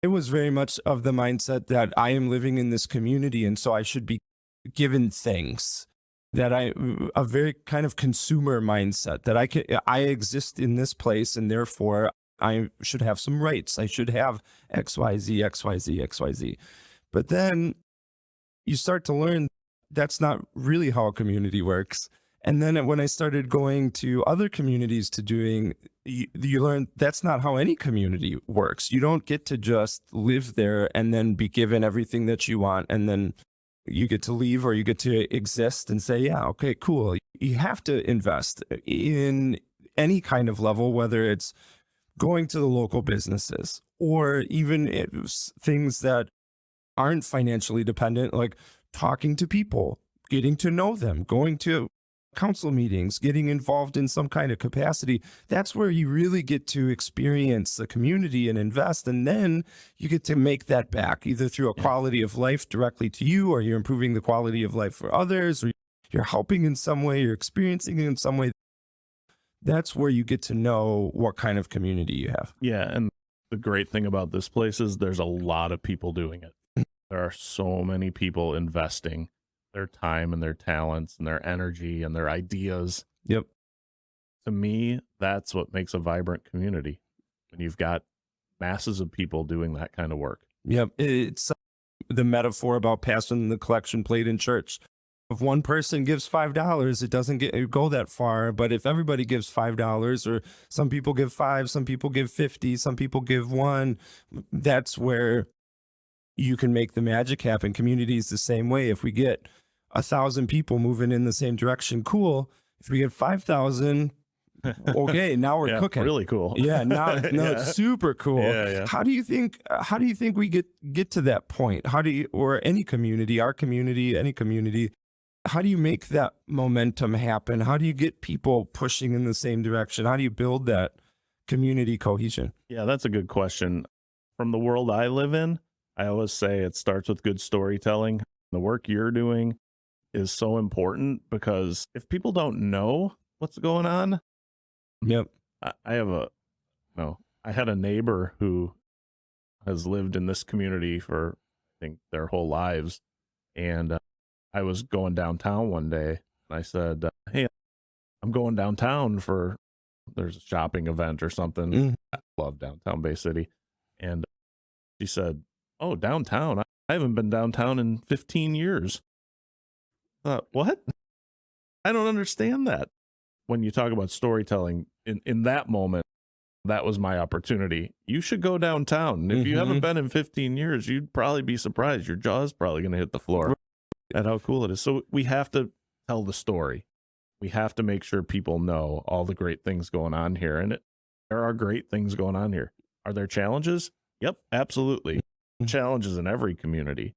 Speaker 2: it was very much of the mindset that I am living in this community, and so I should be given things. That a very kind of consumer mindset that I exist in this place, and therefore I should have some rights. I should have XYZ, XYZ, XYZ. But then you start to learn that's not really how a community works. And then when I started going to other communities to doing, you learn that's not how any community works. You don't get to just live there and then be given everything that you want, and then you get to leave, or you get to exist and say, yeah, okay, cool. You have to invest in any kind of level, whether it's going to the local businesses or even things that aren't financially dependent, like talking to people, getting to know them, going to council meetings, getting involved in some kind of capacity. That's where you really get to experience the community and invest. And then you get to make that back either through a quality of life directly to you, or you're improving the quality of life for others, or you're helping in some way, you're experiencing it in some way, that's where you get to know what kind of community you have.
Speaker 1: Yeah, and the great thing about this place is there's a lot of people doing it. There are so many people investing their time and their talents and their energy and their ideas.
Speaker 2: Yep.
Speaker 1: To me, that's what makes a vibrant community. When you've got masses of people doing that kind of work.
Speaker 2: Yep. It's the metaphor about passing the collection plate in church. If one person gives $5, it doesn't go that far. But if everybody gives $5, or some people give 5, some people give 50, some people give 1, that's where you can make the magic happen. Community is the same way. If we get 1,000 people moving in the same direction, cool. If we get 5,000, okay, now we're cooking.
Speaker 1: Really cool.
Speaker 2: Yeah, now it's super cool.
Speaker 1: Yeah.
Speaker 2: How do you think we get to that point? How do you, or any community, our community, any community, how do you make that momentum happen? How do you get people pushing in the same direction? How do you build that community cohesion?
Speaker 1: Yeah, that's a good question. From the world I live in, I always say it starts with good storytelling. The work you're doing is so important, because if people don't know what's going on,
Speaker 2: Yep.
Speaker 1: I had a neighbor who has lived in this community for, I think, their whole lives. And I was going downtown one day and I said, hey, I'm going downtown there's a shopping event or something.
Speaker 2: Mm.
Speaker 1: I love downtown Bay City. And she said, oh, downtown? I haven't been downtown in 15 years. What? I don't understand that. When you talk about storytelling, in that moment, that was my opportunity. You should go downtown. If you haven't been in 15 years, you'd probably be surprised. Your jaw's probably going to hit the floor at how cool it is. So we have to tell the story. We have to make sure people know all the great things going on here. And there are great things going on here. Are there challenges? Yep, absolutely. Challenges in every community.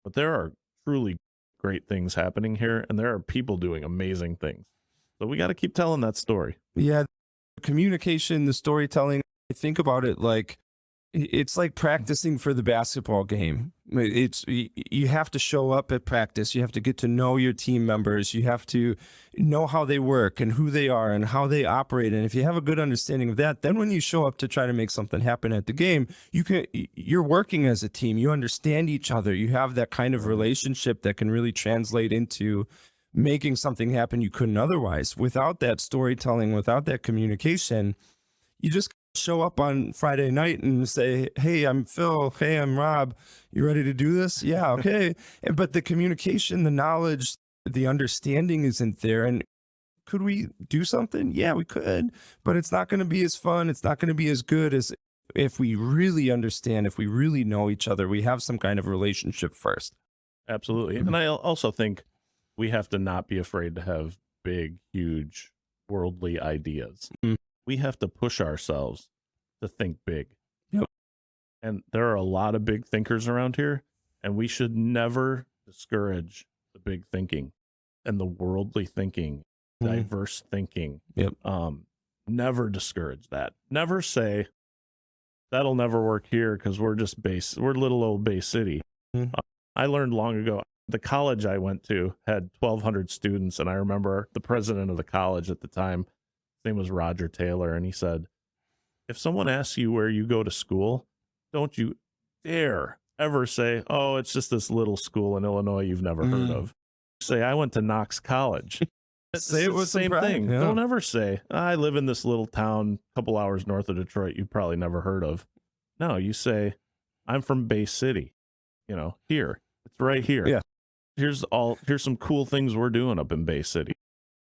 Speaker 1: But there are truly great things happening here, and there are people doing amazing things. So we got to keep telling that story.
Speaker 2: Yeah. Communication, the storytelling, I think about it like it's like practicing for the basketball game. You have to show up at practice. You have to get to know your team members. You have to know how they work and who they are and how they operate. And if you have a good understanding of that, then when you show up to try to make something happen at the game, you're working as a team. You understand each other. You have that kind of relationship that can really translate into making something happen you couldn't otherwise. Without that storytelling, without that communication, you just show up on Friday night and say, hey, I'm Phil. Hey, I'm Rob. You ready to do this? Yeah, okay. But the communication, the knowledge, the understanding isn't there. And could we do something? Yeah, we could. But it's not going to be as fun. It's not going to be as good as if we really understand, if we really know each other, we have some kind of relationship first.
Speaker 1: Absolutely. And I also think we have to not be afraid to have big, huge, worldly ideas. We have to push ourselves to think big.
Speaker 2: Yep.
Speaker 1: And there are a lot of big thinkers around here, and we should never discourage the big thinking and the worldly thinking, diverse thinking.
Speaker 2: Yep.
Speaker 1: Never discourage that. Never say, that'll never work here because we're little old Bay City. I learned long ago, the college I went to had 1,200 students, and I remember the president of the college at the time, his name was Roger Taylor, and he said, if someone asks you where you go to school, don't you dare ever say, oh, it's just this little school in Illinois you've never heard of. Say, I went to Knox College.
Speaker 2: Say it was
Speaker 1: the same thing.
Speaker 2: Yeah.
Speaker 1: Don't ever say, I live in this little town a couple hours north of Detroit you've probably never heard of. No, you say, I'm from Bay City. Here. It's right here.
Speaker 2: Yeah.
Speaker 1: Here's some cool things we're doing up in Bay City.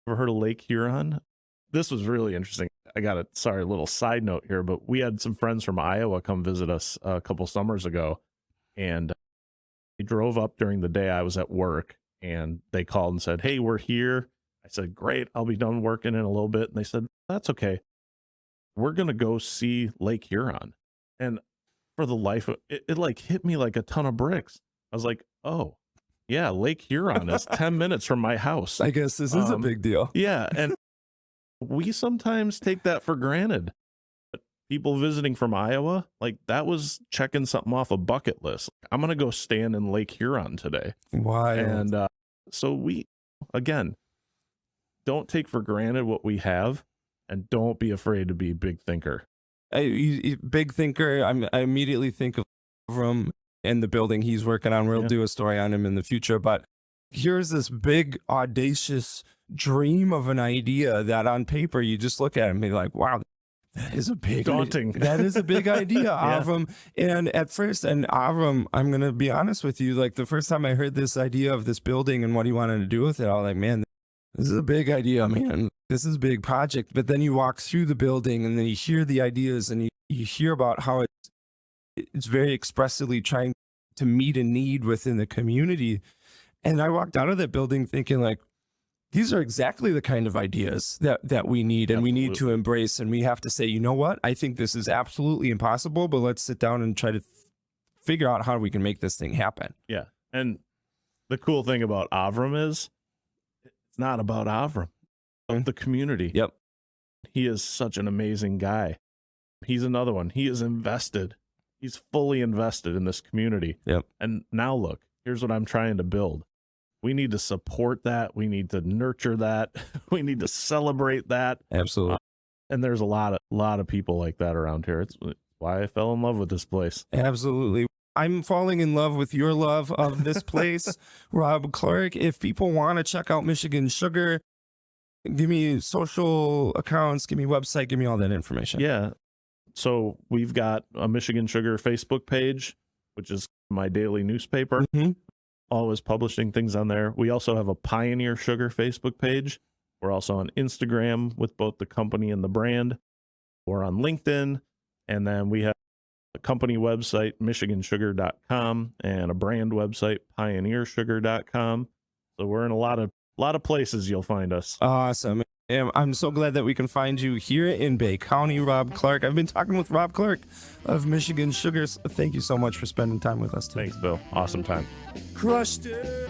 Speaker 1: Ever heard of Lake Huron? This was really interesting. I got a little side note here, but we had some friends from Iowa come visit us a couple summers ago, and they drove up during the day. I was at work, and they called and said, hey, we're here. I said, great, I'll be done working in a little bit. And they said, that's okay. We're going to go see Lake Huron. And for the life of it, like hit me like a ton of bricks. I was like, oh, yeah, Lake Huron is 10 minutes from my house.
Speaker 2: I guess this is a big deal.
Speaker 1: Yeah. And we sometimes take that for granted. But people visiting from Iowa, like that was checking something off a bucket list. I'm going to go stand in Lake Huron today.
Speaker 2: Why?
Speaker 1: And so again, don't take for granted what we have, and don't be afraid to be a big thinker.
Speaker 2: Big thinker. I immediately think of Avram and the building he's working on. We'll do a story on him in the future, but here's this big, audacious dream of an idea that on paper you just look at it and be like, wow, that is a big
Speaker 1: daunting.
Speaker 2: That is a big idea,
Speaker 1: Yeah.
Speaker 2: Avram. And at first, and Avram, I'm gonna be honest with you, like the first time I heard this idea of this building and what he wanted to do with it, I was like, man, this is a big idea, man. This is a big project. But then you walk through the building and then you hear the ideas and you hear about how it's very expressively trying to meet a need within the community. And I walked out of that building thinking like, these are exactly the kind of ideas that we need and we need to embrace. And we have to say, you know what? I think this is absolutely impossible, but let's sit down and try to figure out how we can make this thing happen.
Speaker 1: Yeah. And the cool thing about Avram is it's not about Avram, but the community.
Speaker 2: Yep.
Speaker 1: He is such an amazing guy. He's another one. He is invested. He's fully invested in this community.
Speaker 2: Yep.
Speaker 1: And now look, here's what I'm trying to build. We need to support that. We need to nurture that. We need to celebrate that.
Speaker 2: Absolutely.
Speaker 1: And there's a lot of people like that around here. It's why I fell in love with this place.
Speaker 2: Absolutely. I'm falling in love with your love of this place, Rob Clark. If people want to check out Michigan Sugar, give me social accounts, give me website, give me all that information.
Speaker 1: Yeah. So we've got a Michigan Sugar Facebook page, which is my daily newspaper.
Speaker 2: Mm-hmm.
Speaker 1: Always publishing things on there. We also have a Pioneer Sugar Facebook page. We're also on Instagram with both the company and the brand. We're on LinkedIn. And then we have a company website, michigansugar.com, and a brand website, pioneersugar.com. So we're in a lot of places you'll find us.
Speaker 2: Awesome. And I'm so glad that we can find you here in Bay County, Rob Clark. I've been talking with Rob Clark of Michigan Sugars. Thank you so much for spending time with us today.
Speaker 1: Thanks, Bill. Awesome time.
Speaker 2: Crushed it.